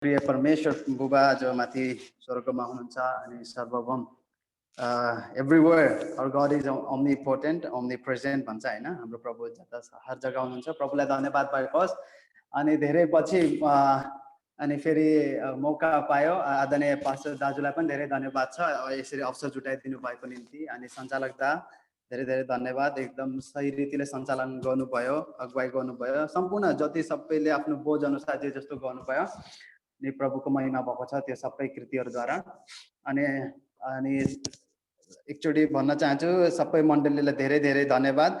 प्रिय परमेश्वर बुबा जो माथि स्वर्गमा हुनुहुन्छ अनि सर्वभौम everywhere our God is omnipotent omnipresent भन्छ हैन हाम्रो प्रभु जता हर जग्गा हुनुहुन्छ प्रभुलाई धन्यवाद पाएकोस् अनि धेरै पछि अनि फेरि मौका पायो आदरणीय पास्टर दाजुलाई पनि धेरै धन्यवाद छ यसरी अवसर जुटाइदिनु भएको निम्ति अनि सञ्चालक दा धेरै धेरै धन्यवाद एकदम सही रीतिले सञ्चालन गर्नुभयो अगुवाई गर्नुभयो सम्पूर्ण जति सबैले आफ्नो बोझ अनुसार जे जस्तो गर्नुभयो नि प्रभुको महिमा भएको छ त्यो सबै कृतिहरूद्वारा अनि एकचोटि भन्न चाहन्छु सबै मण्डलीलाई धेरै धेरै धन्यवाद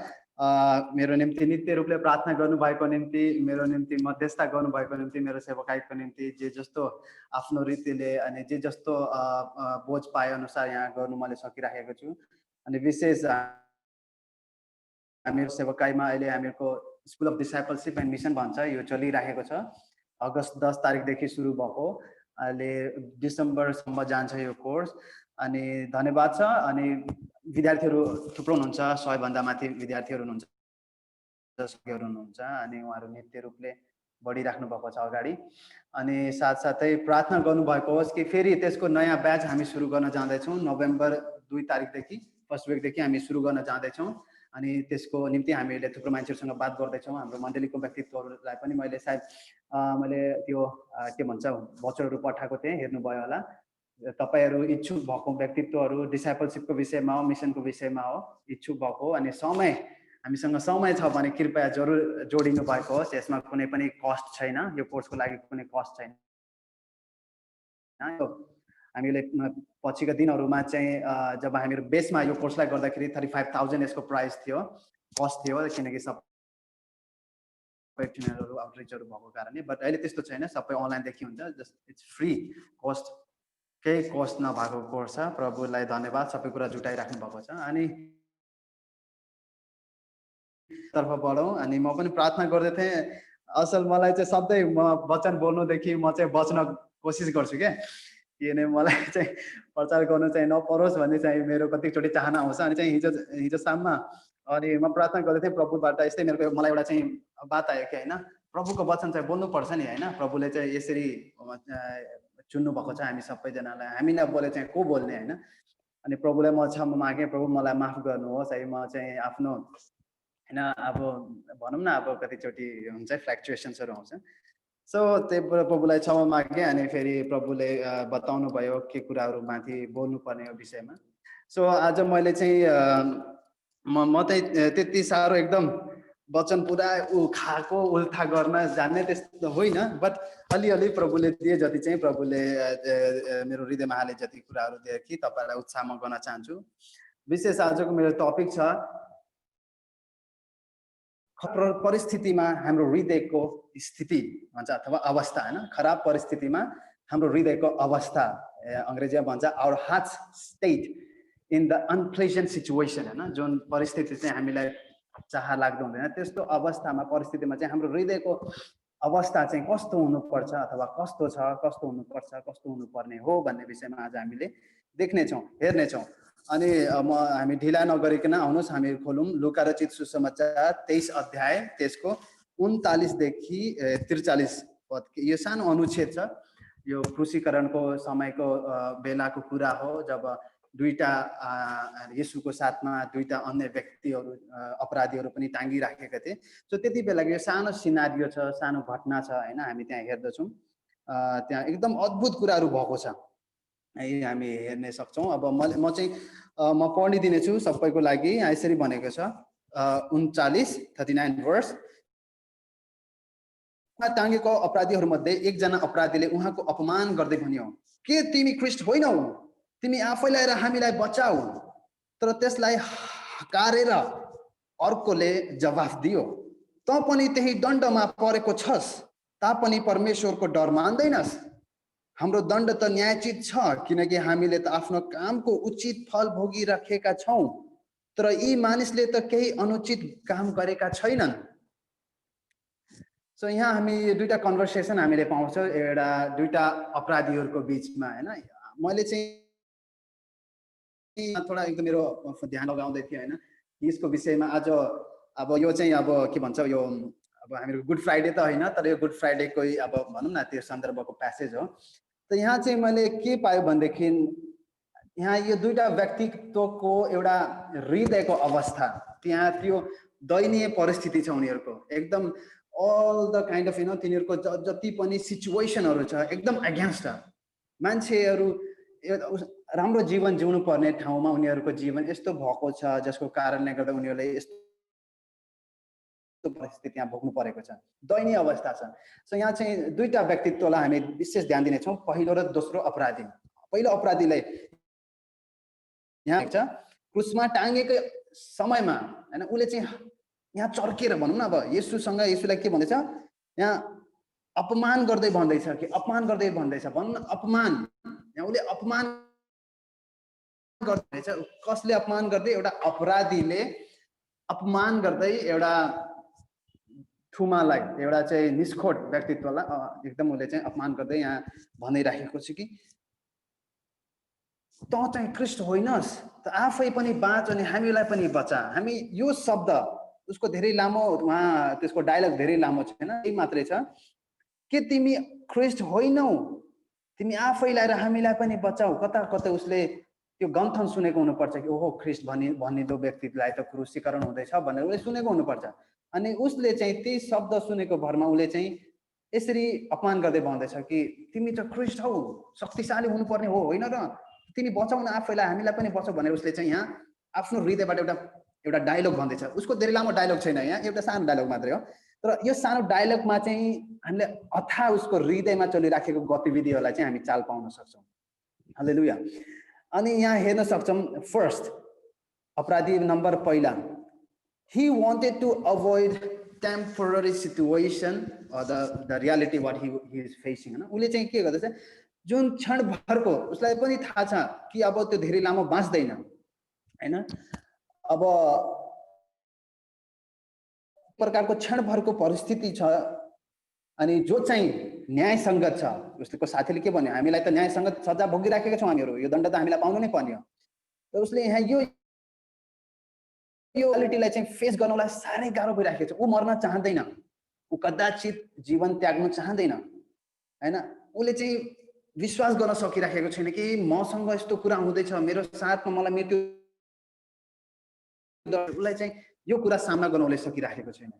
मेरो निम्ति नित्य रूपले प्रार्थना गर्नुभएको निम्ति मेरो निम्ति मध्यस्थता गर्नुभएको निम्ति मेरो सेवकाईको निम्ति जे जस्तो आफ्नो रीतिले अनि जे जस्तो बोझ पाए अनुसार यहाँ गर्नु मैले सकिराखेको छु अनि विशेष हामीहरू सेवकाईमा अहिले हामीहरूको school of discipleship and mission भन्छ यो चलिराखेको छ अगस्त 10 तारिकदेखि सुरु भएको अहिले डिसेम्बरसम्म जान्छ यो कोर्स अनि धन्यवाद छ अनि विद्यार्थीहरू थुप्रो हुनुहुन्छ 100 भन्दा माथि विद्यार्थीहरू हुनुहुन्छ अनि उहाँहरू नित्य रूपले बढिराख्नु भएको छ अगाडि अनि साथसाथै प्रार्थना गर्नुभएको होस् कि फेरि त्यसको नयाँ ब्याच हामी सुरु गर्न जाँदैछौँ नोभेम्बर 2 तारिकदेखि फर्स्ट विकदेखि हामी सुरु गर्न जाँदैछौँ अनि त्यसको निम्ति हामीले थुप्रो मान्छेहरूसँग बात गर्दैछौँ हाम्रो मण्डलीको व्यक्तित्वहरूलाई पनि मैले सायद मैले त्यो के भन्छ भोचरहरू पठाएको थिएँ हेर्नुभयो होला तपाईहरू इच्छुक भएको व्यक्तित्वहरू डिसाइपलशिपको विषयमा हो मिसनको विषयमा हो इच्छुक भएको अनि हामीसँग समय छ भने कृपया जरुर जोडिनु भएको होस् यसमा कुनै पनि कस्ट छैन यो कोर्सको लागि कुनै कस्ट छैन हामीले पछिका दिनहरुमा चाहिँ जब हामीहरू बेसमा यो कोर्सलाई गर्दाखेरि 35000 यसको प्राइस थियो कस्ट थियो किनकि सबै ट्रेनरहरू आउटरिचहरू भएको कारणले बट अहिले त्यस्तो छैन सबै अनलाइन देखि हुन्छ जस्ट इट्स फ्री कस्ट केही कस्ट नभएको कोर्स छ प्रभुलाई धन्यवाद सबै कुरा जुटाइराख्नु भएको छ अनि तर्फ बढौं अनि म पनि प्रार्थना गर्दै थिएँ असल मलाई चाहिँ सधैँ म वचन बोल्नुदेखि म चाहिँ बच्न कोसिस गर्छु के किन मलाई चाहिँ प्रचार गर्नु चाहिँ नपरोस् भन्ने चाहिँ मेरो कतिचोटि चाहना आउँछ अनि चाहिँ हिजो शाममा अनि म प्रार्थना गर्दै थिएँ प्रभुबाट यस्तै मलाई एउटा चाहिँ बात आयो कि हैन प्रभुको वचन चाहिँ बोल्नु पर्छ नि हैन प्रभुले चाहिँ यसरी चुन्नु भएको छ हामी सबैजनालाई हामी नबोले चाहिँ को बोल्ने हैन अनि प्रभुलाई म क्षमा मागे प्रभु मलाई माफ गर्नुहोस् है म चाहिँ आफ्नो हैन अब भनौं न अब कतिचोटि हुन्छ फ्लक्चुएसन्सहरु आउँछ सो त्यही प्रभुलाई क्षमा मागे अनि फेरि प्रभुले बताउनु भयो के कुराहरु माथि बोल्नु पर्ने हो विषयमा सो आज मैले चाहिँ म चाहिँ त्यति सारो एकदम वचन पुरा खाको उल्था गर्न जान्ने त्यस्तो होइन बट अलिअलि प्रभुले दिए जति चाहिँ प्रभुले मेरो हृदयमा हाले जति कुराहरु दिए कि तपाईलाई उत्साहमा गर्न चाहन्छु विशेष आजको मेरो टपिक छ परिस्थितिमा हाम्रो हृदयको स्थिति भन्छ अथवा अवस्था हैन खराब परिस्थितिमा हाम्रो हृदयको अवस्था अंग्रेजीमा भन्छ our heart state in the unpleasant situation हैन जुन परिस्थिति चाहिँ हामीलाई चाह लाग्दो हुँदैन त्यस्तो अवस्थामा परिस्थितिमा चाहिँ हाम्रो हृदयको अवस्था चाहिँ कस्तो हुनुपर्छ अथवा कस्तो छ कस्तो हुनुपर्छ कस्तो हुनुपर्ने हो भन्ने विषयमा आज हामीले देख्नेछौँ हेर्नेछौँ अनि हामी ढिला नगरिकन आउनुस् हामी खोलौं लुका रचित सुसमाचार 23 अध्याय त्यसको 39 देखि 43 पद यो सानो अनुच्छेद छ यो क्रुसीकरणको समयको बेलाको कुरा हो जब दुईटा येशूको साथमा दुईटा अन्य व्यक्तिहरू अपराधीहरू पनि टांगी राखेका थिए सो त्यति बेलाको यो सानो सिनारियो छ सानो घटना छ हैन हामी त्यहाँ हेर्दछौं त्यहाँ एकदम अद्भुत कुराहरू भएको छ हामी हेर्न सक्छौं अब म चाहिँ म पढिदिने छु सबैको लागि यसरी भनेको छ 39 वर्स टांगेको अपराधीहरू मध्ये एकजना अपराधीले उहाँको अपमान गर्दै भन्यो के तिमी ख्रीष्ट होइनौ तिमी आफैलाई र हामीलाई बचाऊ तर त्यसलाई हकारेर अर्कोले जवाफ दियो त पनि त्यही दण्डमा परेको छस् तापनि परमेश्वरको डर मान्दैनस् हाम्रो दण्ड त न्यायोचित छ किनकि हामीले त आफ्नो कामको उचित फल भोगिराखेका छौं तर यी मानिसले त केही अनुचित काम गरेका छैनन् सो यहाँ हामी दुईटा कन्भर्सेसन हामीले पाउँछौं एउटा दुईटा अपराधीहरूको बीचमा हैन मैले चाहिँ थोडा एकदम मेरो ध्यान लगाउँदै थिएँ हैन यसको विषयमा आज अब यो चाहिँ अब के भन्छ यो अब हामीहरु गुड फ्राइडे त होइन, तर यो गुड फ्राइडेको अब भनौँ न त्यो सन्दर्भको प्यासेज हो। त यहाँ चाहिँ मैले के पाएँ भनेदेखि यहाँ यो दुईटा व्यक्तित्वको एउटा हृदयको अवस्था, त्यहाँ त्यो दयनीय परिस्थिति छ उनीहरूको, एकदम अल द काइन्ड अफ तिनीहरूको जति पनि सिचुएसनहरू छ एकदम एगेन्स्ट छ। मान्छेहरू राम्रो जीवन जिउनु पर्ने ठाउँमा उनीहरूको जीवन यस्तो भएको छ जसको कारणले गर्दा उनीहरूले यस्तो परिस्थिति यहाँ भोग्नु परेको छ, दयनीय अवस्था छ। सो यहाँ चाहिँ दुईटा व्यक्तित्वलाई हामी विशेष ध्यान दिनेछौँ, पहिलो र दोस्रो अपराधी। पहिलो अपराधीलाई यहाँ छ क्रुसमा टाँगेको समयमा हैन, उसले चाहिँ यहाँ चर्केर भनौँ न अब येशूलाई के भन्दैछ, यहाँ अपमान गर्दै भन्दैछ कि अपमान गर्दै भन्दैछ, भनौँ न अपमान, यहाँ उसले अपमान गर्दैछ। कसले अपमान गर्दै? एउटा अपराधीले अपमान गर्दै एउटा ठुमालाई, एउटा चाहिँ निष्खोट व्यक्तित्वलाई एकदम उसले चाहिँ अपमान गर्दै यहाँ भनिराखेको छ कि त चाहिँ ख्रीष्ट होइनस्, त आफै पनि बाँच अनि हामीलाई पनि बचा। हामी यो शब्द उसको धेरै लामो, उहाँ त्यसको डायलग धेरै लामो छैन, यही मात्रै छ कि तिमी ख्रीष्ट होइनौ, तिमी आफैलाई र हामीलाई पनि बचाऊ। कता कतै उसले त्यो गन्थन सुनेको हुनुपर्छ कि ओहो ख्रीष्ट भनिदो व्यक्तिलाई त क्रुसीकरण हुँदैछ भनेर उसले सुनेको हुनुपर्छ। अनि उसले चाहिँ त्यही शब्द सुनेको भरमा उसले चाहिँ यसरी अपमान गर्दै भन्दैछ कि तिमी त ख्रीष्ट हौ, शक्तिशाली हुनुपर्ने हो होइन र, तिमी बचाउ न आफैलाई, हामीलाई पनि बचाऊ भनेर उसले चाहिँ यहाँ आफ्नो हृदयबाट एउटा डायलग भन्दैछ। उसको धेरै लामो डायलग छैन, यहाँ एउटा सानो डायलग मात्रै हो, तर यो सानो डायलगमा चाहिँ हामीले अथाह उसको हृदयमा चलिराखेको गतिविधिहरूलाई चाहिँ हामी चाल पाउन सक्छौँ। हालेलुया। अनि यहाँ हेर्न सक्छौँ, फर्स्ट अपराधी नम्बर पहिला, he wanted to avoid temporary situation or the reality what he is facing हैन। उसले चाहिँ के गर्दैछ, जुन क्षणभरको उसलाई पनि थाहा छ कि अब त्यो धेरै लामो बाँच्दैन हैन, अब प्रकारको क्षणभरको परिस्थिति छ अनि जो चाहिँ न्यायसङ्गत छ। उसको साथीले के भन्यो, हामीलाई त न्यायसङ्गत सजा भोगिराखेका छौँ हामीहरू, यो दण्ड त हामीलाई पाउनु नै पर्ने हो। तर उसले यहाँ यो रियालिटीलाई चाहिँ फेस गर्नलाई साह्रै गाह्रो भइराखेको छ। ऊ मर्न चाहँदैन, ऊ कदाचित जीवन त्याग्नु चाहँदैन हैन। उसले चाहिँ विश्वास गर्न सकिराखेको छैन कि मसँग यस्तो कुरा हुँदैछ, मेरो साथमा मलाई मृत्यु, उसलाई चाहिँ यो कुरा सामना गर्न उसले सकिराखेको छैन।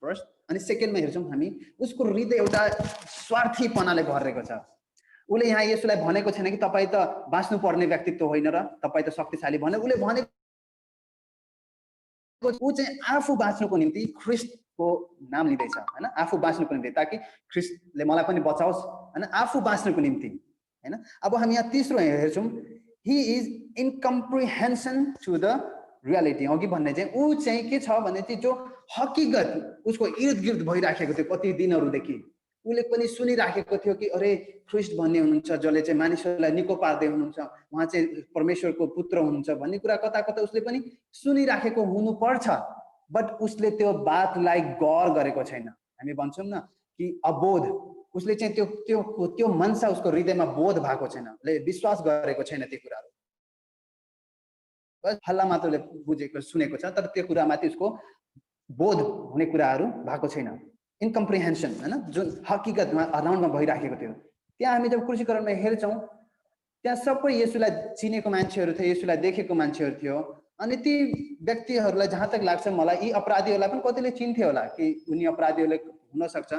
फर्स्ट। अनि सेकेन्डमा हेर्छौँ हामी, उसको हृदय एउटा स्वार्थीपनाले भरेको छ। उसले यहाँ येशूलाई भनेको छैन कि तपाईँ त बाँच्नु पर्ने व्यक्तित्व होइन र तपाईँ त शक्तिशाली भनेर उसले भनेको, ऊ चाहिँ आफू बाँच्नुको निम्ति ख्रीष्टको नाम लिँदैछ हैन, आफू बाँच्नुको निम्ति, ताकि ख्रीष्टले मलाई पनि बचाओस् हैन, आफू बाँच्नुको निम्ति हैन। अब हामी यहाँ तीसरो हेर्छौँ, he is incomprehension to the reality. अघि भन्ने चाहिँ ऊ चाहिँ के छ भने चाहिँ जो हकीकत उसको इर्द गिर्द भइराखेको थियो कति दिनहरूदेखि, उसले पनि सुनिराखेको थियो कि अरे ख्रीष्ट भन्ने हुनुहुन्छ जसले चाहिँ मानिसहरूलाई निको पार्दै हुनुहुन्छ, उहाँ चाहिँ परमेश्वरको पुत्र हुनुहुन्छ भन्ने कुरा कता कता उसले पनि सुनिराखेको हुनुपर्छ, बट उसले त्यो बातलाई गौर गरेको छैन। हामी भन्छौँ न कि अबोध, उसले चाहिँ त्यो मनसा उसको हृदयमा बोध भएको छैन, उसले विश्वास गरेको छैन त्यो कुराहरू, बस हल्ला मात्रले बुझेको सुनेको छ, तर त्यो कुरामाथि उसको बोध हुने कुराहरू भएको छैन। इनकम्प्रिहेन्सन हैन, जुन हकीकतमा अराउन्डमा भइराखेको थियो। त्यहाँ हामी जब क्रुसीकरणमा हेर्छौँ, त्यहाँ सबै येशूलाई चिनेको मान्छेहरू थियो, येशूलाई देखेको मान्छेहरू थियो। अनि ती व्यक्तिहरूलाई जहाँ तक लाग्छ मलाई, यी अपराधीहरूलाई पनि कतिले चिन्थे होला कि उनी अपराधीहरूले हुन सक्छ।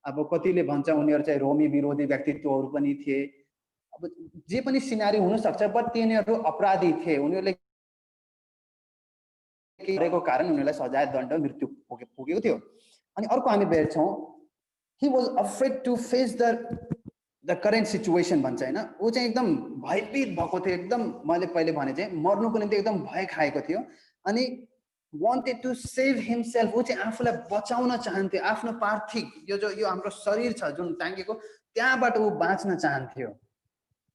अब कतिले भन्छ उनीहरू चाहिँ रोमी विरोधी व्यक्तित्वहरू पनि थिए, अब जे पनि सिनारी हुन सक्छ, बट तिनीहरू अपराधी थिए, उनीहरूले गरेको कारण उनीहरूलाई सजाय दण्ड मृत्यु पुगेको थियो। अनि अर्को हामी हेर्छौँ, he was afraid to face the current situation भन्छ हैन, ऊ चाहिँ एकदम भयभीत भएको थियो, एकदम मैले पहिले भने चाहिँ मर्नुको निम्ति एकदम भय खाएको थियो। अनि wanted to save himself, ऊ चाहिँ आफूलाई बचाउन चाहन्थ्यो, आफ्नो पार्थिव यो हाम्रो शरीर छ जुन टाँगेको, त्यहाँबाट ऊ बाँच्न चाहन्थ्यो।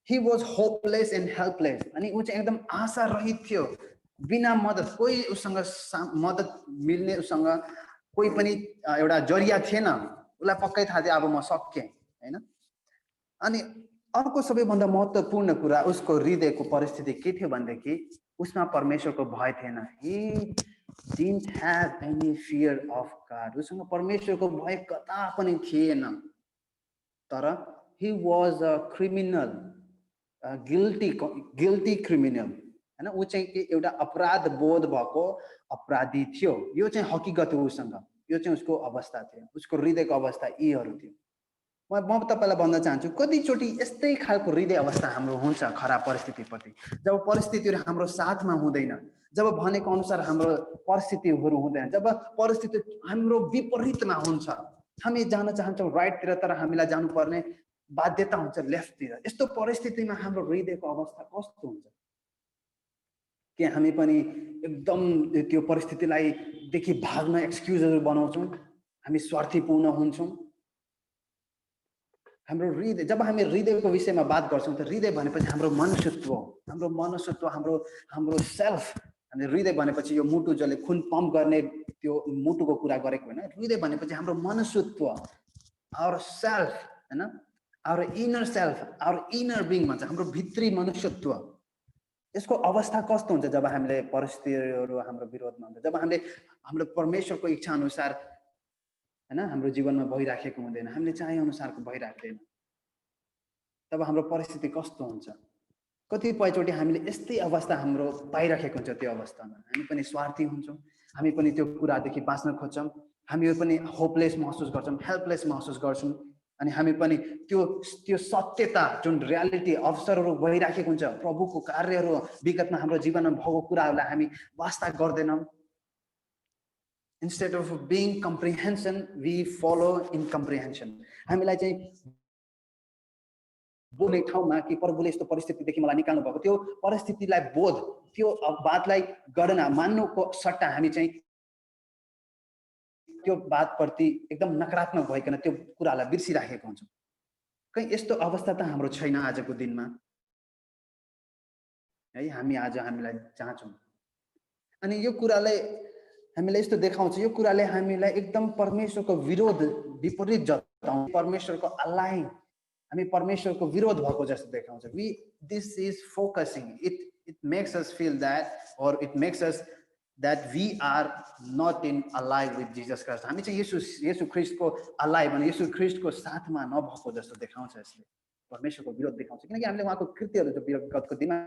he was hopeless and helpless, अनि ऊ चाहिँ एकदम आशा रहित थियो, बिना मद्दत, कोही उसँग मद्दत मिल्ने उसँग कोही पनि एउटा जरिया थिएन, उसलाई पक्कै थाहा थियो अब म सकेँ हैन। अनि अर्को सबैभन्दा महत्त्वपूर्ण कुरा उसको हृदयको परिस्थिति के थियो भनेदेखि उसमा परमेश्वरको भय थिएन। didn't have any fear of God. उसँग परमेश्वरको भय कता पनि थिएन. तर he was a criminal, a guilty criminal. हैन, उ चाहिँ एउटा अपराध बोध भएको अपराधी थियो. यो चाहिँ हकीकत हो उसँग. यो चाहिँ उसको अवस्था थियो. उसको हृदयको अवस्था यीहरू थियो. म तपाईलाई भन्न चाहन्छु कतिचोटि यस्तै खालको हृदय अवस्था हाम्रो हुन्छ खराब परिस्थितिप्रति. जब परिस्थितिहरू हाम्रो साथमा हुँदैन, जब भनेको अनुसार हाम्रो परिस्थितिहरू हुँदैन, जब परिस्थिति हाम्रो विपरीतमा हुन्छ, हामी जान चाहन्छौँ राइटतिर तर हामीलाई जानुपर्ने बाध्यता हुन्छ लेफ्टतिर. यस्तो परिस्थितिमा हाम्रो हृदयको अवस्था कस्तो हुन्छ? के हामी पनि एकदम त्यो परिस्थितिलाई देखि भाग्न एक्सक्युजहरू बनाउँछौँ? हामी स्वार्थीपूर्ण हुन्छौँ? हाम्रो हृदय, जब हामी हृदयको विषयमा बात गर्छौँ त हृदय भनेपछि हाम्रो मनुष्यत्व, हाम्रो सेल्फ. हामी हृदय भनेपछि यो मुटु जसले खुन पम्प गर्ने त्यो मुटुको कुरा गरेको होइन. हृदय भनेपछि हाम्रो मनुष्यत्व, आवर सेल्फ, हैन, our inner self, our inner being भन्छ, हाम्रो भित्री मनुष्यत्व. यसको अवस्था कस्तो हुन्छ जब हामीले परिस्थितिहरू हाम्रो विरोधमा हुन्छ, जब हामीले परमेश्वरको इच्छा अनुसार हैन हाम्रो जीवनमा भइराखेको हुँदैन, हामीले चाहे अनुसारको भइराख्दैन, तब हाम्रो परिस्थिति कस्तो हुन्छ? कतिपयचोटि हामीले यस्तै अवस्था हाम्रो पाइराखेको हुन्छ. त्यो अवस्थामा हामी पनि स्वार्थी हुन्छौँ, हामी पनि त्यो कुरादेखि बाँच्न खोज्छौँ, हामी पनि होपलेस महसुस गर्छौँ, हेल्पलेस महसुस गर्छौँ. अनि हामी पनि त्यो सत्यता जुन रियालिटी अवसरहरू भइराखेको हुन्छ, प्रभुको कार्यहरू विगतमा हाम्रो जीवनमा भएको कुराहरूलाई हामी वास्ता गर्दैनौँ. Instead of being comprehension, we follow incomprehension. हामीलाई चाहिँ बोल्ने ठाउँमा कि प्रभुले यस्तो परिस्थितिदेखि मलाई निकाल्नु भएको, त्यो परिस्थितिलाई बोध, त्यो बातलाई गर्न मान्नुको सट्टा हामी चाहिँ त्यो बातप्रति एकदम नकारात्मक भइकन त्यो कुरालाई बिर्सिराखेको हुन्छौँ. कहीं यस्तो अवस्था त हाम्रो छैन आजको दिनमा है. हामी आज हामीलाई चाहन्छौँ अनि यो कुरालाई हामीलाई यस्तो देखाउँछ, यो कुराले हामीलाई एकदम परमेश्वरको विरोध विपरीत जताउँछ, परमेश्वरको अलाइ हामी परमेश्वरको विरोध भएको जस्तो देखाउँछ. This is focusing, it makes us feel that, or it makes us that we are not in alive with Jesus Christ. हामी चाहिँ येशू ख्रीष्टको अलाइ भने येशू ख्रीष्टको साथमा नभएको जस्तो देखाउँछ. यसले परमेश्वरको विरोध देखाउँछ, किनकि हामीले उहाँको कृत्यहरू जो विगतको दिनमा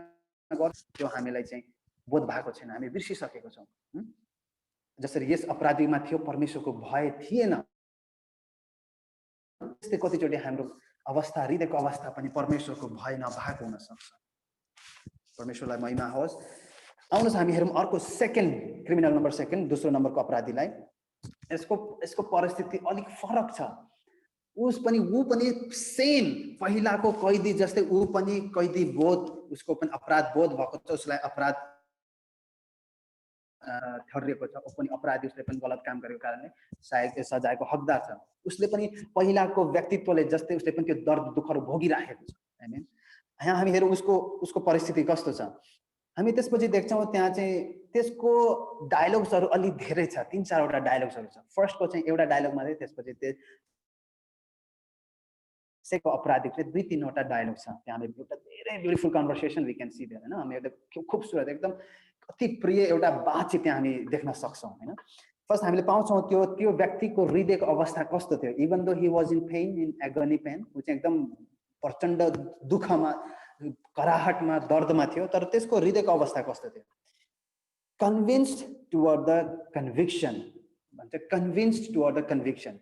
गर्छ त्यो हामीलाई चाहिँ बोध भएको छैन, हामी बिर्सिसकेको छौँ. जसरी यस अपराधीमा थियो परमेश्वरको भय थिएन, त्यस्तै कतिचोटि हाम्रो अवस्था, हृदयको अवस्था पनि परमेश्वरको भय नभएको हुन सक्छ. परमेश्वरलाई महिमा होस्. आउनुहोस् हामी हेरौँ अर्को सेकेन्ड क्रिमिनल नम्बर सेकेन्ड, दोस्रो नम्बरको अपराधीलाई. यसको परिस्थिति अलिक फरक छ. ऊ पनि सेम पहिलाको कैदी जस्तै ऊ पनि कैदी बोध, उसको पनि अपराध बोध भएको छ, उसलाई अपराध ठहरिएको छ, ऊ पनि अपराधी, उसले पनि गलत काम गरेको कारणले सायद सजायको हकदार छ. उसले पनि पहिलाको व्यक्तित्वले जस्तै उसले पनि त्यो दर्द दुःखहरू भोगिराखेको छ. हैन, यहाँ हामी हेरौँ उसको परिस्थिति कस्तो छ. हामी त्यसपछि देख्छौँ त्यहाँ चाहिँ त्यसको डायलग्सहरू अलि धेरै छ, 3-4 वटा डायलग्सहरू छ. फर्स्टको चाहिँ एउटा डायलगमा चाहिँ, त्यसपछि त्यसको अपराधीको 2-3 वटा डायलग छ. त्यहाँ हामी एउटा धेरै beautiful conversation we can see there. हैन, हामी एकदम खूबसूरत, एकदम अति प्रिय एउटा बातचीत त्यहाँ हामी देख्न सक्छौँ. हैन, फर्स्ट हामीले पाउँछौँ त्यो व्यक्तिको हृदयको अवस्था कस्तो थियो. Even though he was in pain, in agony pain, ऊ चाहिँ एकदम प्रचण्ड दुःखमा, कराहटमा, दर्दमा थियो, तर त्यसको हृदयको अवस्था कस्तो थियो. कन्भिन्स्ड टुवर्ड द कन्भिक्सन भन्छ, कन्भिन्स्ड टुवर्ड द कन्भिक्सन.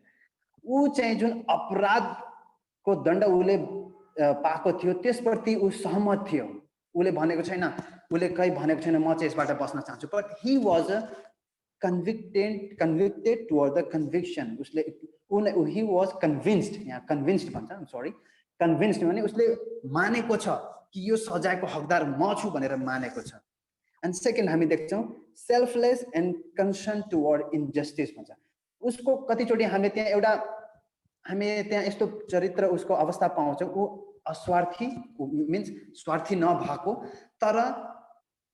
ऊ चाहिँ जुन अपराधको दण्ड उसले पाएको थियो त्यसप्रति ऊ सहमत थियो. उसले भनेको छैन, उसले कहीँ भनेको छैन म चाहिँ यसबाट बस्न चाहन्छु, but he was convicted toward the conviction. He was convinced. यहाँ convinced भन्छ, सरी, convinced भने उसले मानेको छ कि यो सजायको हकदार म छु भनेर मानेको छ. एन्ड सेकेन्ड हामी देख्छौँ selfless and concern toward injustice भन्छ. उसको कतिचोटि हामीले त्यहाँ यस्तो चरित्र, उसको अवस्था पाउँछौँ. ऊ अस्वार्थी, मिन्स स्वार्थी नभएको तर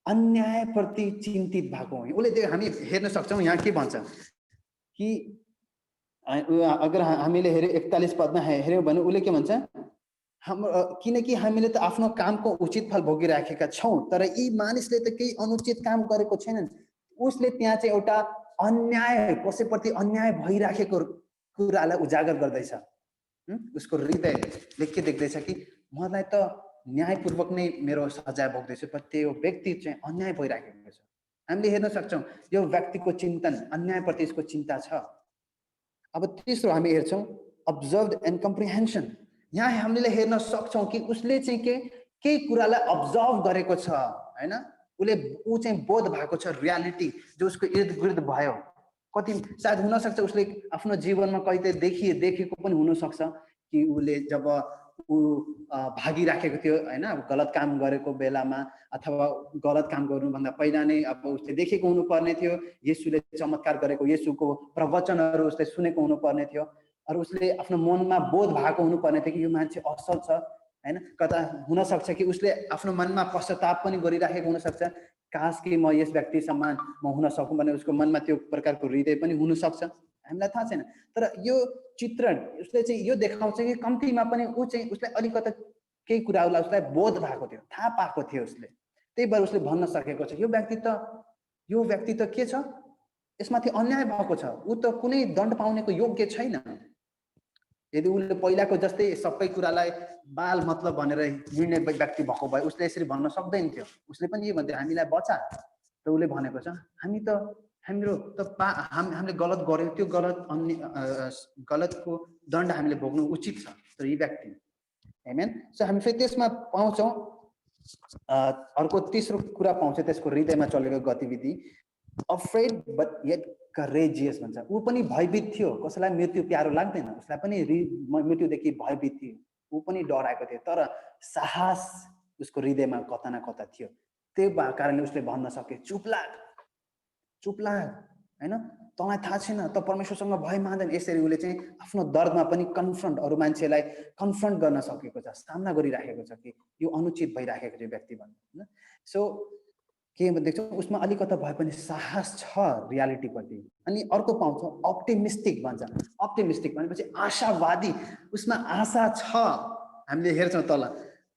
अन्यायप्रति चिन्तित भएको हो. उसले हामी हेर्न सक्छौँ यहाँ के भन्छ कि अगर हामीले हेऱ्यो 41 पदमा हेऱ्यौँ भने उसले के भन्छ, किनकि हामीले त आफ्नो कामको उचित फल भोगिराखेका छौँ, तर यी मानिसले त केही अनुचित काम गरेको छैनन्. उसले त्यहाँ चाहिँ एउटा अन्याय, कसैप्रति अन्याय भइराखेको कुरालाई उजागर गर्दैछ। उसको हृदयले के देख्दैछ कि मलाई त न्यायपूर्वक नै मेरो सजाय भोग्दैछु, तर त्यो व्यक्ति चाहिँ अन्याय भइराखेको छ। हामीले हेर्न सक्छौँ यो व्यक्तिको चिन्तन, अन्यायप्रति यसको चिन्ता छ। अब तेस्रो हामी हेर्छौँ अब्जर्भ एन्ड कम्प्रिहेन्सन। यहाँ हामीले हेर्न सक्छौँ कि उसले चाहिँ केही कुरालाई अब्जर्भ गरेको छ, हैन? ऊ चाहिँ बोध भएको छ रियालिटी जो उसको इर्द गिर्द भयो। कति सायद हुनसक्छ उसले आफ्नो जीवनमा कहिले देखेको पनि हुनसक्छ कि उसले जब ऊ भागिराखेको थियो, हैन, गलत काम गरेको बेलामा अथवा गलत काम गर्नुभन्दा पहिला नै अब उसले देखेको हुनुपर्ने थियो, येशूले चमत्कार गरेको, येशूको प्रवचनहरू उसले सुनेको हुनुपर्ने थियो, अरू उसले आफ्नो मनमा बोध भएको हुनुपर्ने थियो कि यो मान्छे असल छ, हैन? कता हुनसक्छ कि उसले आफ्नो मनमा पश्चाताप पनि गरिराखेको हुनसक्छ, काश कि म यस व्यक्ति समान म हुन सकूँ भने उसको मनमा त्यो प्रकारको हृदय पनि हुनसक्छ, हामीलाई थाहा छैन। तर यो चित्रण उसले चाहिँ यो देखाउँछ कि कम्तीमा पनि ऊ चाहिँ उसलाई अलिकति केही कुराहरूलाई उसलाई बोध भएको थियो, थाहा पाएको थियो उसले, त्यही भएर उसले भन्न सकेको छ यो व्यक्ति त के छ, यसमाथि अन्याय भएको छ, ऊ त कुनै दण्ड पाउनेको योग्य छैन। यदि उसले पहिलाको जस्तै सबै कुरालाई बाल मतलब भनेर हिँड्ने व्यक्ति भएको भए उसले यसरी भन्न सक्दैन थियो। उसले पनि यो भन्थ्यो हामीलाई बचा, र उसले भनेको छ हामीले गलत गर्यौँ, त्यो गलतको दण्ड हामीले भोग्नु उचित छ। तर यी व्यक्ति, आमेन। सो हामी फेरि त्यसमा पाउँछौँ अर्को तेस्रो कुरा पाउँछ त्यसको हृदयमा चलेको गतिविधि, अफ्रेड बट येट करेजियस भन्छ। ऊ पनि भयभीत थियो, कसैलाई मृत्यु प्यारो लाग्दैन, उसलाई पनि मृत्युदेखि भयभीत थियो, ऊ पनि डराएको थियो, तर साहस उसको हृदयमा कता न कता थियो। त्यही कारणले उसले भन्न सके चुप लाग, हैन, तँलाई थाहा छैन त परमेश्वरसँग भय मान्दैन। यसरी उसले चाहिँ आफ्नो दर्दमा पनि अरू मान्छेलाई कन्फ्रन्ट गर्न सकेको छ, सामना गरिराखेको छ कि यो अनुचित भइराखेको छ व्यक्ति भन्नु। सो के देख्छौँ उसमा अलिकता भए पनि साहस छ रियालिटीप्रति। अनि अर्को पाउँछौँ अप्टिमिस्टिक भन्छ। अप्टिमिस्टिक भनेपछि आशावादी, उसमा आशा छ। हामीले हेर्छौँ तल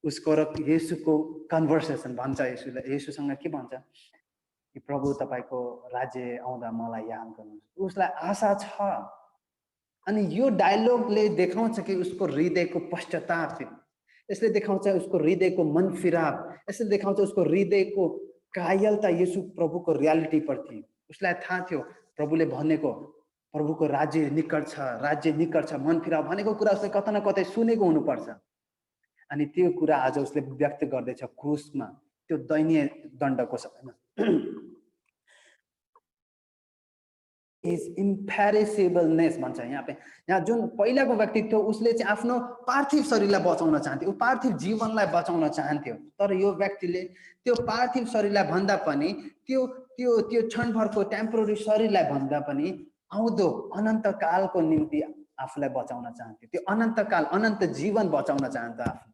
उसको र येशूको कन्भर्सेसन भन्छ, येशूसँग के भन्छ कि प्रभु तपाईको राज्य आउँदा मलाई याद गर्नुहोस्। उसलाई आशा छ। अनि यो डायलगले देखाउँछ कि उसको हृदयको पश्चाताप थियो, यसले देखाउँछ उसको हृदयको मन फिराव, यसले देखाउँछ उसको हृदयको कायलता येशू प्रभुको रियालिटी प्रति। उसलाई थाहा थियो प्रभुले भनेको प्रभुको राज्य निकट छ, मन फिराव भनेको कुरा उसले कता न कतै सुनेको हुनुपर्छ। अनि त्यो कुरा आज उसले व्यक्त गर्दैछ क्रुसमा, त्यो दैनीय दण्डको समयमा। इज इम्पेरिसेबलनेस भन्छ यहाँ जुन पहिलाको व्यक्ति थियो उसले चाहिँ आफ्नो पार्थिव शरीरलाई बचाउन चाहन्थ्यो, पार्थिव जीवनलाई बचाउन चाहन्थ्यो। तर यो व्यक्तिले त्यो पार्थिव शरीरलाई भन्दा पनि त्यो क्षणभरको टेम्पोररी शरीरलाई भन्दा पनि आउँदो अनन्त कालको निम्ति आफूलाई बचाउन चाहन्थ्यो, त्यो अनन्तकाल अनन्त जीवन बचाउन चाहन्थ्यो आफू।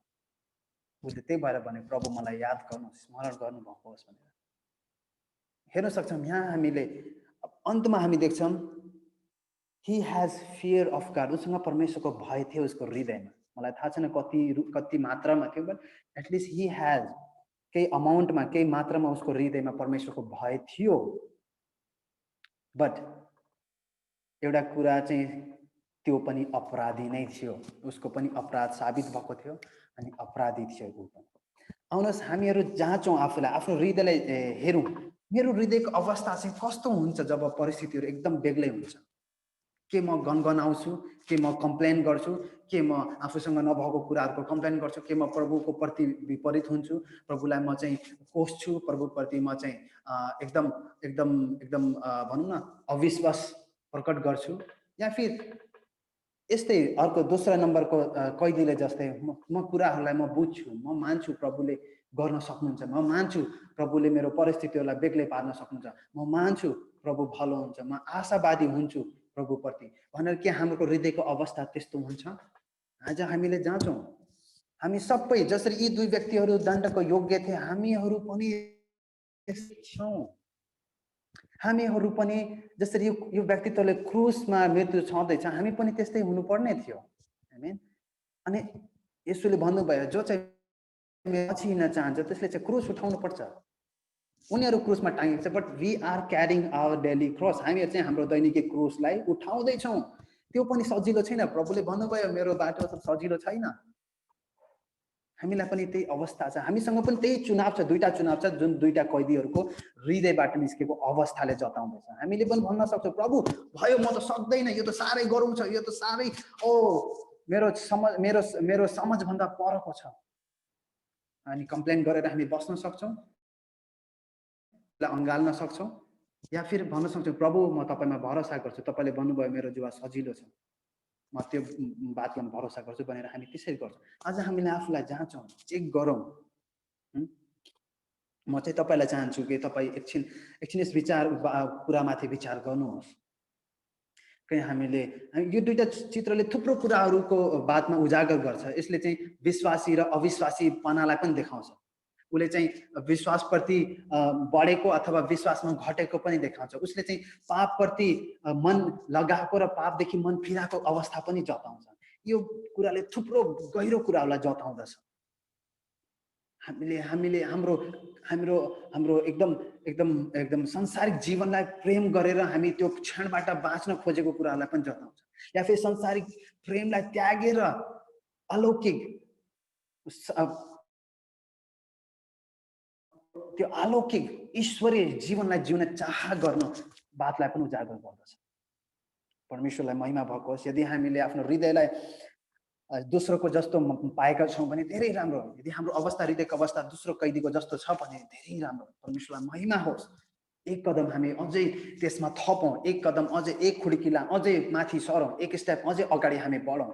उसले त्यही भएर भने प्रभु मलाई याद गर्नुहोस्, स्मरण गर्नुभएको होस् भनेर। हेर्न सक्छौँ यहाँ हामीले अन्तमा हामी देख्छौँ he has fear of God. उसँग परमेश्वरको भय थियो उसको हृदयमा। मलाई थाहा छैन कति मात्रामा थियो, बट एटलिस्ट ही हैज केही अमाउन्टमा केही मात्रामा उसको हृदयमा परमेश्वरको भय थियो। बट एउटा कुरा चाहिँ त्यो पनि अपराधी नै थियो, उसको पनि अपराध साबित भएको थियो अनि अपराधी थियो ऊ पनि। आउनुहोस् हामीहरू जाँचौँ आफूलाई, आफ्नो हृदयलाई हेरौँ, मेरो हृदयको अवस्था चाहिँ कस्तो हुन्छ जब परिस्थितिहरू एकदम बेग्लै हुन्छ। के म गनगनाउँछु, के म कम्प्लेन गर्छु, के म आफूसँग नभएको कुराहरूको कम्प्लेन गर्छु, के म प्रभुको प्रति विपरीत हुन्छु, प्रभुलाई म चाहिँ कोस्छु, प्रभुप्रति म चाहिँ एकदम एकदम एकदम भनौँ न अविश्वास प्रकट गर्छु, या फिर यस्तै अर्को दोस्रो नम्बरको कैदीले जस्तै म कुराहरूलाई म बुझ्छु, म मान्छु प्रभुले गर्न सक्नुहुन्छ, म मान्छु प्रभुले मेरो परिस्थितिहरूलाई बेग्लै पार्न सक्नुहुन्छ, म मान्छु प्रभु भलो हुन्छ, म आशावादी हुन्छु प्रभुप्रति भनेर के हाम्रो हृदयको अवस्था त्यस्तो हुन्छ? आज हामीले जाँचौँ। हामी सबै जसरी यी दुई व्यक्तिहरू दण्डको योग्य थिए, हामीहरू पनि छौँ। हामीहरू पनि जसरी यो व्यक्तित्वले क्रुसमा मृत्यु छँदैछ, हामी पनि त्यस्तै हुनुपर्ने थियो। आमेन। अनि येशूले भन्नुभयो जो चाहिँ पछि हिँड्न चाहन्छ त्यसले चाहिँ क्रुस उठाउनु पर्छ। उनीहरू क्रुसमा टाँगेको छ, but we are carrying our daily cross. हामीहरू चाहिँ हाम्रो दैनिक क्रुसलाई उठाउँदैछौँ। त्यो पनि सजिलो छैन। प्रभुले भन्नुभयो मेरो बाटो सजिलो छैन। हामीलाई पनि त्यही अवस्था छ, हामीसँग पनि त्यही चुनाव छ, दुईटा चुनाव छ जुन दुईटा कैदीहरूको हृदयबाट निस्केको अवस्थाले जताउँदैछ। हामीले पनि भन्न सक्छौँ प्रभु भयो म त सक्दैन, यो त साह्रै गरौँ छ, यो त साह्रै मेरो समझभन्दा परको छ अनि कम्प्लेन गरेर हामी बस्न सक्छौँ, अँगाल्न सक्छौँ, या फिर भन्न सक्छौँ प्रभु म तपाईँमा भरोसा गर्छु, तपाईँले भन्नुभयो मेरो जुवा सजिलो छ, म त्यो बातमा भरोसा गर्छु भनेर हामी त्यसरी गर्छौँ। आज हामीले आफूलाई जाँचौँ, चेक गरौँ। म चाहिँ तपाईँलाई चाहन्छु कि तपाईँ एकछिन यस कुरामाथि विचार गर्नुहोस्। कहीँ हामीले यो दुईटा चित्रले थुप्रो कुराहरूको बातमा उजागर गर्छ। यसले चाहिँ विश्वासी र अविश्वासीपनालाई पनि देखाउँछ। उसले चाहिँ विश्वासप्रति बढेको अथवा विश्वासमा घटेको पनि देखाउँछ। उसले चाहिँ पापप्रति मन लगाएको र पापदेखि मन फिराएको अवस्था पनि जताउँछ। यो कुराले थुप्रो गहिरो कुराहरूलाई जताउँदछ। हामीले हाम्रो हाम्रो हाम्रो एकदम एकदम एकदम सांसारिक जीवनलाई प्रेम गरेर हामी त्यो क्षणबाट बाँच्न खोजेको कुराहरूलाई पनि जताउँछ। या फिर सांसारिक प्रेमलाई त्यागेर अलौकिक त्यो अलौकिक ईश्वरीय जीवनलाई जिउन चाह गर्न बातलाई पनि उजागर गर्दछ। परमेश्वरलाई महिमा भएको होस्। यदि हामीले आफ्नो हृदयलाई दोस्रोको जस्तो पाएका छौँ भने धेरै राम्रो। यदि हाम्रो अवस्था हृदयको अवस्था दोस्रो कैदीको जस्तो छ भने धेरै राम्रो। परमेश्वरलाई महिमा होस्। एक कदम हामी अझै त्यसमा थपौँ, एक कदम अझै, एक खुड्किला अझै माथि सरौँ, एक स्टेप अझै अगाडि हामी बढौँ।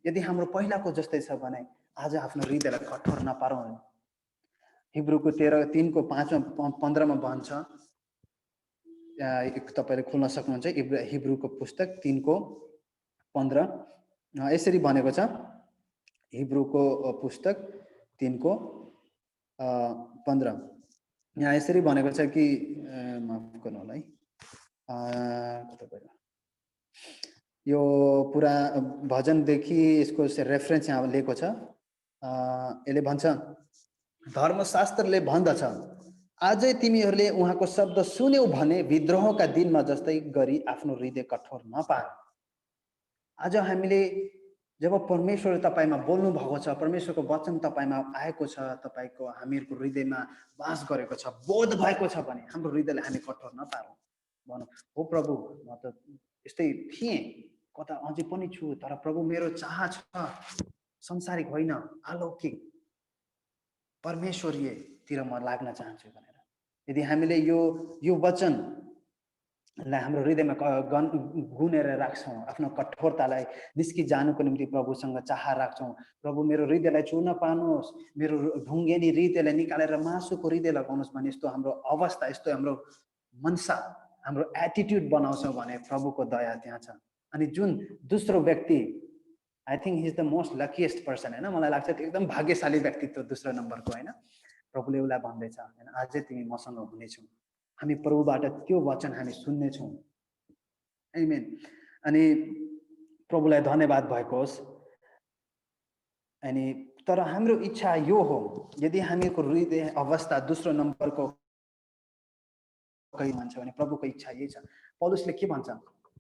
यदि हाम्रो पहिलाको जस्तै छ भने आज आफ्नो हृदयलाई कठोर नपारौँ। हिब्रूको 13:5-15 भन्छ, तपाईँले खोल्न सक्नुहुन्छ हिब्रूको पुस्तक 3:15 यसरी भनेको छ। हिब्रूको पुस्तक 3:15 यहाँ यसरी भनेको छ कि माफ गर्नु होला है, यो पुरा भजनदेखि यसको रेफरेन्स यहाँ लिएको छ। यसले भन्छ धर्मशास्त्रले भन्दछ अझै तिमीहरूले उहाँको शब्द सुन्यौ भने विद्रोहका दिनमा जस्तै गरी आफ्नो हृदय कठोर नपार। आज हामीले जब परमेश्वर तपाईँमा बोल्नु भएको छ, परमेश्वरको वचन तपाईँमा आएको छ, तपाईँको हामीहरूको हृदयमा वास गरेको छ, बोध भएको छ भने हाम्रो हृदयलाई हामी कठोर नपारौँ। भनौँ हो प्रभु म त यस्तै थिएँ, कता अझै पनि छु, तर प्रभु मेरो चाह छ संसारिक होइन, अलौकिक परमेश्वरीयतिर म लाग्न चाहन्छु भनेर। यदि हामीले यो वचनलाई हाम्रो हृदयमा गुनेर राख्छौँ, आफ्नो कठोरतालाई निस्किजानुको निम्ति प्रभुसँग चाह राख्छौँ, प्रभु मेरो हृदयलाई चुर्न पार्नुहोस्, मेरो ढुङ्गेनी हृदयलाई निकालेर मासुको हृदय लगाउनुहोस् भने यस्तो हाम्रो अवस्था, यस्तो हाम्रो मनसा, हाम्रो एटिट्युड बनाउँछौँ भने प्रभुको दया त्यहाँ छ। अनि जुन दोस्रो व्यक्ति, I think he is the most luckiest person होइन, मलाई लाग्छ त्यो एकदम भाग्यशाली व्यक्तित्व दोस्रो नम्बरको होइन। प्रभुले उसलाई भन्दैछ होइन अझै तिमी मसँग हुनेछौ, हामी प्रभुबाट त्यो वचन हामी सुन्नेछौँ। आमेन। अनि प्रभुलाई धन्यवाद भएको होस्। अनि तर हाम्रो इच्छा यो हो, यदि हामीको हृदय अवस्था दोस्रो नम्बरको कहीँ मान्छ भने प्रभुको इच्छा यही छ। पौलुसले के भन्छ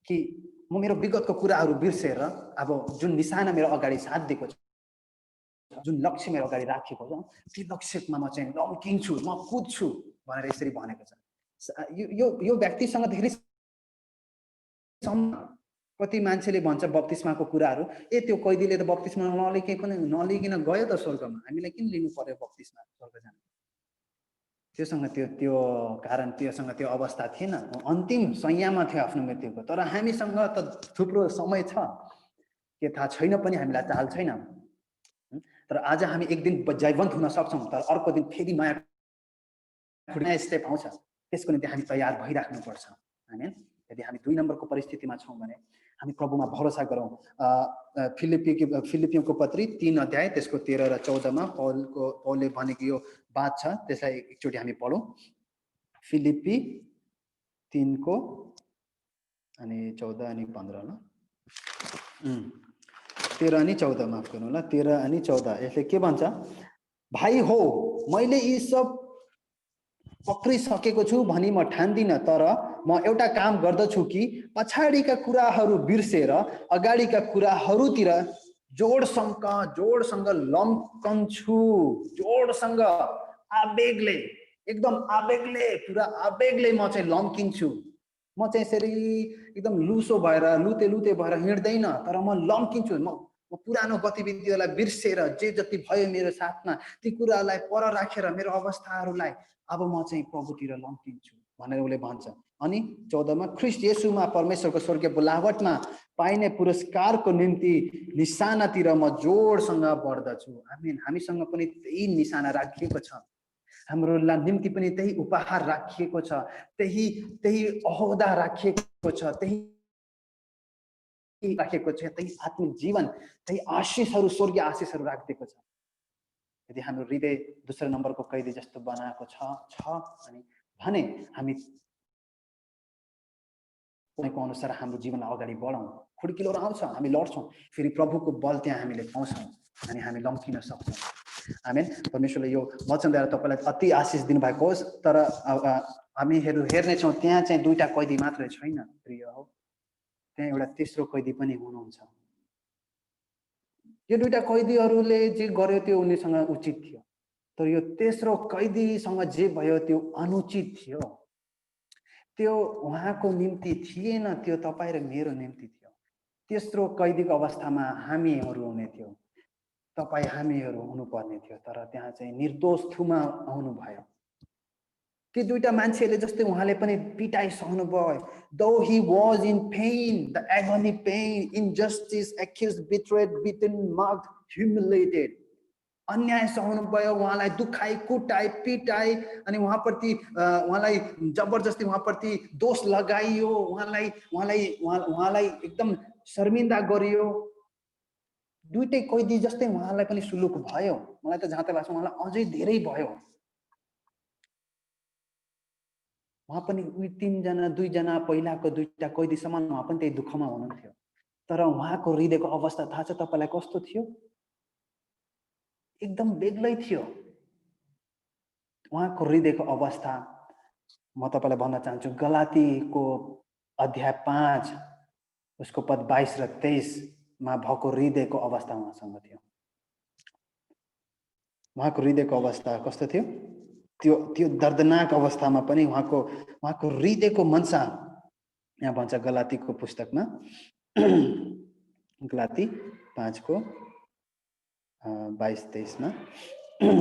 कि म मेरो विगतको कुराहरू बिर्सेर अब जुन निशाना मेरो अगाडि साधिएको छ, जुन लक्ष्य मेरो अगाडि राखेको छ, त्यो लक्ष्यमा म चाहिँ लम्किन्छु, म कुद्छु भनेर यसरी भनेको छ। यो व्यक्तिसँग धेरै कति मान्छेले भन्छ बप्तिस्माको कुराहरू, त्यो कैदीले त बप्तिस्मा नलिकन गयो त स्वर्गमा, हामीलाई किन लिनु पर्यो बप्तिस्मा स्वर्ग जान। त्योसँग त्यो कारण त्योसँग त्यो अवस्था थिएन, अन्तिम संयामा थियो आफ्नो मृत्युको। तर हामीसँग त थुप्रो समय छ, के थाहा छैन पनि, हामीलाई चाल छैन। तर आज हामी एक दिन जीवन्त हुन सक्छौँ, तर अर्को दिन फेरि नयाँ स्टेप आउँछ, त्यसको निम्ति हामी तयार भइराख्नुपर्छ। हैन, यदि हामी 2 नम्बरको परिस्थितिमा छौँ भने हामी प्रभुमा भरोसा गरौँ। फिलिपियोको पत्री 3 अध्याय त्यसको 13 र 14 मा पौलले भनेको यो बात छ, त्यसलाई एकचोटि हामी पढौँ। फिलिपी 3 अनि 14 अनि 15 ल 13 अनि 14 माफ गर्नु होला, 13 अनि 14 यसले के भन्छ? भाइ हो, मैले यी सब पक्रिसकेको छु भनी म ठान्दिनँ, तर म एउटा काम गर्दछु कि पछाडिका कुराहरू बिर्सेर अगाडिका कुराहरूतिर जोडसँग लम्कन्छु। जोडसँग, आवेगले, एकदम आवेगले, पुरा आवेगले म चाहिँ लम्किन्छु। म चाहिँ यसरी एकदम लुसो भएर लुते लुते भएर हिँड्दैन, तर म लम्किन्छु। म पुरानो गतिविधिहरूलाई बिर्सेर जे जति भयो मेरो साथमा ती कुरालाई पर राखेर मेरो अवस्थाहरूलाई अब म चाहिँ प्रभुतिर लम्किन्छु भनेर उसले भन्छ। अनि 14 मा ख्रीष्ट येशूमा परमेश्वरको स्वर्गीय बोलावटमा पाइने पुरस्कारको निम्ति निशानातिर म जोडसँग बढ्दछु। आमीन। हामीसँग पनि त्यही निशाना राखिएको छ, हाम्रो निम्ति पनि त्यही उपहार राखिएको छ, त्यही अहोदा राखिएको छ, त्यही राखेको छ, त्यही आत्मिक जीवन, त्यही आशिषहरू, स्वर्गीय आशिषहरू राखिदिएको छ। यदि हाम्रो हृदय दोस्रो नम्बरको कैदी जस्तो बनाएको छ अनि भने हामी को अनुसार हाम्रो जीवनलाई अगाडि बढाउँ। खुड्किलोहरू आउँछ, हामी लड्छौँ, फेरि प्रभुको बल त्यहाँ हामीले पाउँछौँ अनि हामी लम्किन सक्छौँ। आमेन। परमेश्वरले यो वचनद्वारा तपाईँलाई अति आशिष दिनुभएको होस्। तर हामी हेर्नेछौँ त्यहाँ चाहिँ दुईटा कैदी मात्रै छैन प्रिय हो, त्यहाँ एउटा तेस्रो कैदी पनि हुनुहुन्छ। यो दुईटा कैदीहरूले जे गर्यो त्यो उनीसँग उचित थियो, तर यो तेस्रो कैदीसँग जे भयो त्यो अनुचित थियो। त्यो उहाँको निम्ति थिएन, त्यो तपाईँ र मेरो निम्ति थियो। तेस्रो कैदीको अवस्थामा हामीहरू हुने थियो, तपाईँ हामीहरू हुनुपर्ने थियो, तर त्यहाँ चाहिँ निर्दोष थुमा आउनु भयो। ती दुईटा मान्छेले जस्तै उहाँले पनि पिटाइ सहनु भयो। Though he was in pain, the agony pain, injustice, accused, betrayed, beaten, mocked, humiliated, अन्याय सहनु भयो, उहाँलाई दुखाइ, कुटाइ, पिटाइ, अनि उहाँलाई जबरजस्ती उहाँप्रति दोष लगाइयो, उहाँलाई एकदम शर्मिन्दा गरियो। दुईटै कैदी जस्तै उहाँलाई पनि सुलुक भयो। मलाई त जहाँ तक लाग्छ उहाँलाई अझै धेरै भयो। उहाँ पनि तीनजना दुईजना पहिलाको दुईटा कैदी समान उहाँ पनि त्यही दुःखमा हुनुहुन्थ्यो, तर उहाँको हृदयको अवस्था थाहा छ तपाईँलाई कस्तो थियो? एकदम बेग्लै थियो उहाँको हृदयको अवस्था। म तपाईँलाई भन्न चाहन्छु गलातीको अध्याय 5 उसको पद 22 र 23 मा भएको हृदयको अवस्था उहाँसँग थियो। उहाँको हृदयको अवस्था कस्तो थियो? त्यो दर्दनाक अवस्थामा पनि उहाँको हृदयको मनसा यहाँ भन्छ गलातीको पुस्तकमा गलाती 5 को 22-23 मा,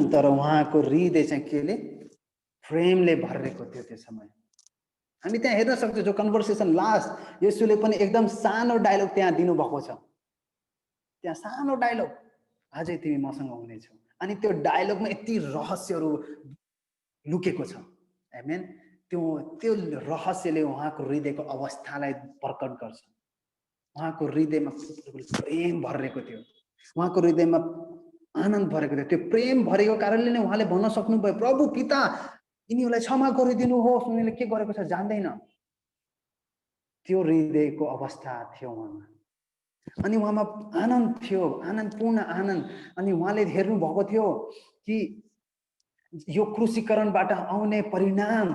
तर उहाँको हृदय चाहिँ केले? प्रेमले भरिएको थियो त्यो समय। हामी त्यहाँ हेर्न सक्छौँ जो कन्भर्सेसन लास्ट येशूले पनि एकदम सानो डायलग त्यहाँ दिनुभएको छ। त्यहाँ सानो डायलग, अझै तिमी मसँग हुनेछौ, अनि त्यो डायलगमा यति रहस्यहरू लुकेको छ। आमेन। त्यो रहस्यले उहाँको हृदयको अवस्थालाई प्रकट गर्छ। उहाँको हृदयमा प्रेम भरिएको थियो, उहाँको हृदयमा आनन्द भरेको थियो। त्यो प्रेम भरेको कारणले नै उहाँले भन्न सक्नुभयो, प्रभु पिता यिनीहरूलाई क्षमा गरिदिनुहोस्, उनीहरूले के गरेको छ जान्दैन। त्यो हृदयको अवस्था थियो उहाँमा, अनि उहाँमा आनन्द थियो, आनन्दपूर्ण आनन्द। अनि उहाँले हेर्नु भएको थियो कि यो क्रुसीकरणबाट आउने परिणाम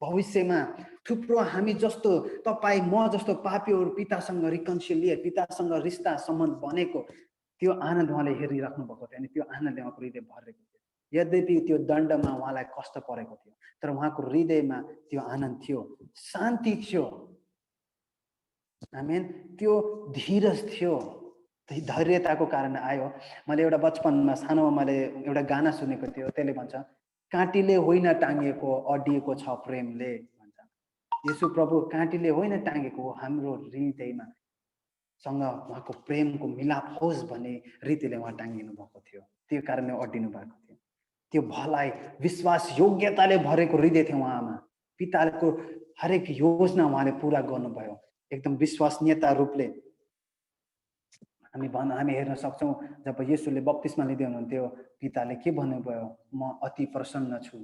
भविष्यमा थुप्रो हामी जस्तो तपाईँ म जस्तो पापीहरू पितासँग रिकन्सिलिएट, पितासँग रिश्ता सम्बन्ध बनेको त्यो आनन्द उहाँले हेरिराख्नु भएको थियो। अनि त्यो आनन्दले उहाँको हृदय भरेको थियो। यद्यपि त्यो दण्डमा उहाँलाई कष्ट परेको थियो, तर उहाँको हृदयमा त्यो आनन्द थियो, शान्ति थियो। आमेन। त्यो धीरज थियो, धैर्यताको कारण आयो। मैले एउटा बचपनमा सानोमा मैले एउटा गाना सुनेको थियो, त्यसले भन्छ काँटीले होइन टाँगिएको अडिएको छ प्रेमले भन्छ। येशू प्रभु काँटीले होइन टाँगेको, हाम्रो हृदयमा सँग उहाँको प्रेमको मिलाप होस् भन्ने रीतिले उहाँ टाँगिनु भएको थियो। त्यो कारणले अडिनु भएको थियो। त्यो भलाइ विश्वास योग्यताले भरेको हृदय थियो उहाँमा। पिताको हरेक योजना उहाँले पुरा गर्नुभयो एकदम विश्वसनीयता रूपले। हामी हेर्न सक्छौँ जब येशूले बप्तिस्मा लिँदै हुनुहुन्थ्यो, पिताले के भन्नुभयो? म अति प्रसन्न छु।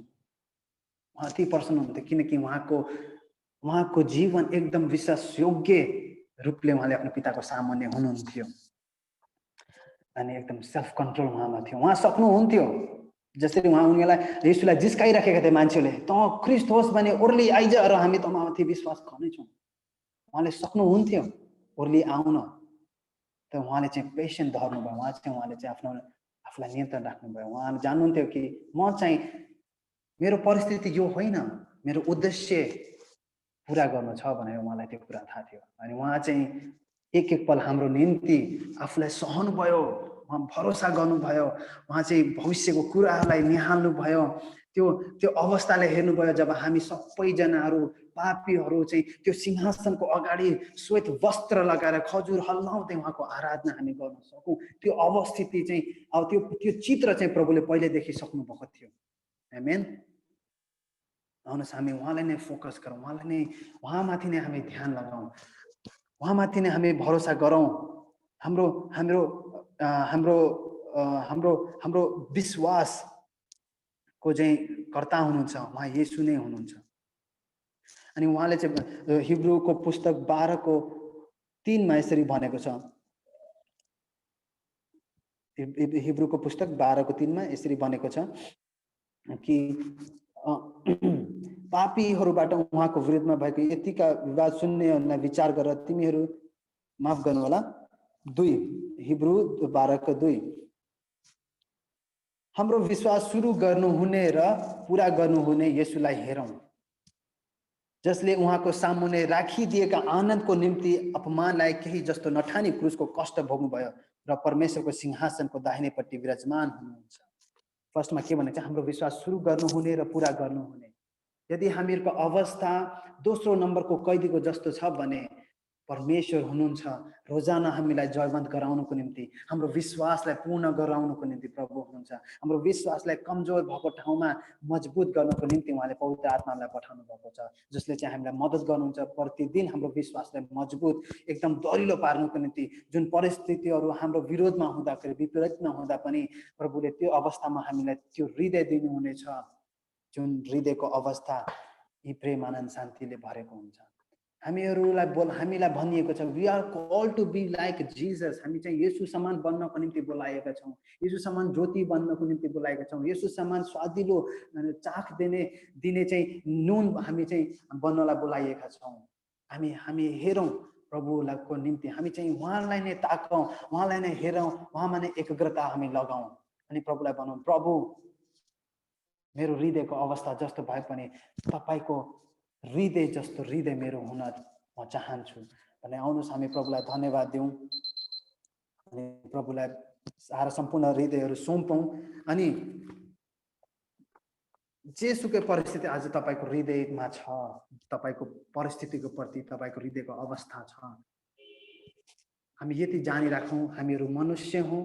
अति प्रसन्न हुनुहुन्थ्यो किनकि उहाँको जीवन एकदम विश्वासयोग्य रूपले उहाँले आफ्नो पिताको सामुन्ने हुनुहुन्थ्यो, अनि एकदम सेल्फ कन्ट्रोल उहाँमा थियो। उहाँ सक्नुहुन्थ्यो जसरी उहाँ उनीहरूलाई येशूलाई जिस्काइराखेका थिए मान्छेले, त ख्रिस्ट होस् भने ओर्ली आइज र हामी तमाथि विश्वास गर्नेछौँ। उहाँले सक्नुहुन्थ्यो ओर्ली आउन, तर उहाँले चाहिँ पेसेन्ट धर्नुभयो। उहाँले चाहिँ आफूलाई नियन्त्रण राख्नुभयो। उहाँले जान्नुहुन्थ्यो कि म चाहिँ मेरो परिस्थिति यो होइन, मेरो उद्देश्य पूरा गर्नु छ भनेर उहाँलाई त्यो कुरा थाहा थियो। अनि उहाँ चाहिँ एक एक पल हाम्रो निम्ति आफूलाई सहनुभयो, उहाँ भरोसा गर्नुभयो। उहाँ चाहिँ भविष्यको कुराहरूलाई निहाल्नुभयो। त्यो अवस्थालाई हेर्नुभयो जब हामी सबैजनाहरू पापीहरू चाहिँ त्यो सिंहासनको अगाडि श्वेत वस्त्र लगाएर खजुर हल्लाउँदै उहाँको आराधना हामी गर्न सकौँ। त्यो अवस्थिति चाहिँ अब त्यो चित्र चाहिँ प्रभुले पहिलेदेखि सक्नुभएको थियो। आमेन। आउनुहोस् हामी उहाँलाई नै फोकस गरौँ, उहाँमाथि नै हामी ध्यान लगाउँ, उहाँमाथि नै हामी भरोसा गरौँ। हाम्रो हाम्रो हाम्रो हाम्रो हाम्रो विश्वासको चाहिँ कर्ता हुनुहुन्छ उहाँ येशू नै हुनुहुन्छ। अनि उहाँले चाहिँ हिब्रूको पुस्तक 12:3 यसरी भनेको छ, हिब्रूको पुस्तक 12:3 यसरी भनेको छ कि पापीहरूबाट उहाँको विरुद्धमा भएको यतिका विवाद सुन्नेहरूलाई विचार गरेर तिमीहरू माफ गर्नु होला। 2 हिब्रू 12:2 हाम्रो विश्वास सुरु गर्नुहुने र पूरा गर्नुहुने येशूलाई हेरौँ, जसले उहाँको सामुने राखिदिएका आनन्दको निम्ति अपमानलाई केही जस्तो नठानी क्रुसको कष्ट भोग्नुभयो र परमेश्वरको सिंहासनको दाहिनेपट्टि विराजमान हुनुहुन्छ। फर्स्टमा के भनेको छ, हाम्रो विश्वास सुरु गर्नुहुने र पूरा गर्नुहुने। यदि हामीहरूको अवस्था दोस्रो नम्बरको कैदीको जस्तो छ भने परमेश्वर हुनुहुन्छ रोजाना हामीलाई जयवन्त गराउनको निम्ति, हाम्रो विश्वासलाई पूर्ण गराउनको निम्ति प्रभु हुनुहुन्छ। हाम्रो विश्वासलाई कमजोर भएको ठाउँमा मजबुत गर्नको निम्ति उहाँले पवित्र आत्मालाई पठाउनु भएको छ, जसले चाहिँ हामीलाई मद्दत गर्नुहुन्छ प्रतिदिन हाम्रो विश्वासलाई मजबुत एकदम दरिलो पार्नुको निम्ति। जुन परिस्थितिहरू हाम्रो विरोधमा हुँदाखेरि, विपरीतमा हुँदा पनि प्रभुले त्यो अवस्थामा हामीलाई त्यो हृदय दिनुहुनेछ, जुन हृदयको अवस्था यी प्रेम आनन्द शान्तिले भरेको हुन्छ। हामीलाई भनिएको छ we are called to be like Jesus. हामी चाहिँ येशू समान बन्नको निम्ति बोलाएका छौँ, येशू समान ज्योति बन्नको निम्ति बोलाएका छौँ, येशू समान स्वादिलो चाख दिने चाहिँ नुन हामी चाहिँ बन्नलाई बोलाइएका छौँ। हामी हेरौँ प्रभुको निम्ति, हामी चाहिँ उहाँलाई नै ताकौँ, उहाँलाई नै हेरौँ, उहाँमा नै एकाग्रता हामी लगाउँ अनि प्रभुलाई भनौँ, प्रभु मेरो हृदयको अवस्था जस्तो भए पनि तपाईको हृदय जस्तो हृदय मेरो हुन म चाहन्छु भने आउनुहोस् हामी प्रभुलाई धन्यवाद दिउँ अनि प्रभुलाई सारा सम्पूर्ण हृदयहरू सुम्पौँ। अनि जेसुकै परिस्थिति आज तपाईको हृदयमा छ, तपाईको परिस्थितिको प्रति तपाईको हृदयको अवस्था छ, हामी यति जानिराखौँ हामीहरू मनुष्य हौँ,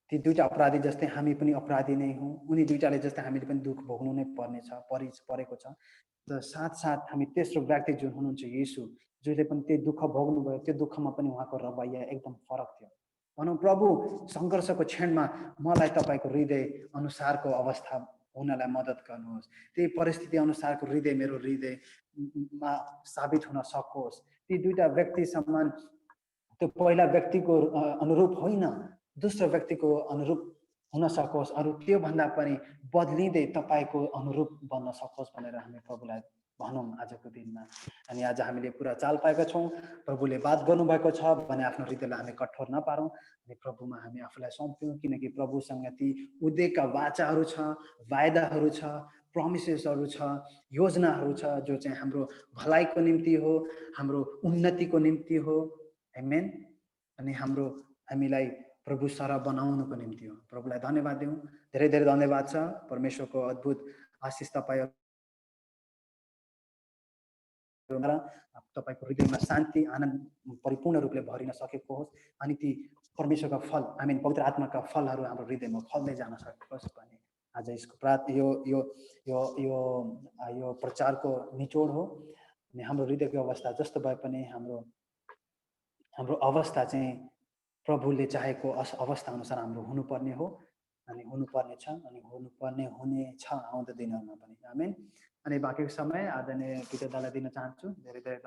ती दुईटा अपराधी जस्तै हामी पनि अपराधी नै हौँ, उनी दुईटाले जस्तै हामीले पनि दुःख भोग्नु नै परेको छ। र साथसाथ हामी तेस्रो व्यक्ति जुन हुनुहुन्छ येशू, जसले पनि त्यो दुःख भोग्नुभयो, त्यो दुःखमा पनि उहाँको रवैया एकदम फरक थियो। भनौँ प्रभु सङ्घर्षको क्षणमा मलाई तपाईँको हृदय अनुसारको अवस्था हुनलाई मद्दत गर्नुहोस्, त्यही परिस्थिति अनुसारको हृदय मेरो हृदयमा साबित हुन सकोस्। ती दुईटा व्यक्ति समान त्यो पहिला व्यक्तिको अनुरूप होइन, दोस्रो व्यक्तिको अनुरूप हुन सकोस्, अरू त्यो भन्दा पनि बदलिँदै तपाईको अनुरूप बन्न सकोस् भनेर हामी प्रभुलाई भनौँ आजको दिनमा। अनि आज हामीले पुरा चाल पाएका छौँ, प्रभुले बात गर्नुभएको छ भने आफ्नो हृदयलाई हामी कठोर नपारौँ अनि प्रभुमा हामी आफूलाई सौंप्यौँ, किनकि प्रभुसँग ती उद्देकका वाचाहरू छ, वायदाहरू छ, प्रोमिसेसहरू छ, योजनाहरू छ, जो चाहिँ हाम्रो भलाइको निम्ति हो, हाम्रो उन्नतिको निम्ति हो। आमेन। अनि हामीलाई प्रभु सरह बनाउनको निम्ति हो। प्रभुलाई धन्यवाद दिउँ, धेरै धेरै धन्यवाद छ। परमेश्वरको अद्भुत आशिष तपाईको हृदयमा शान्ति आनन्द परिपूर्ण रूपले भरिन सकेको होस् अनि ती परमेश्वरका फल आमीन पवित्र आत्माका फलहरू हाम्रो हृदयमा फल्दै जान सकोस् भन्ने आज यसको यो प्रचारको निचोड हो। अनि हाम्रो हृदयको अवस्था जस्तो भए पनि हाम्रो अवस्था चाहिँ प्रभुले चाहेको अवस्था अनुसार हाम्रो हुनुपर्ने हो अनि हुनुपर्ने छ अनि हुनेछ आउँदो दिनहरूमा पनि। आमेन। अनि बाँकीको समय आदरणीय कृतज्ञतालाई दिन चाहन्छु। धेरै धेरै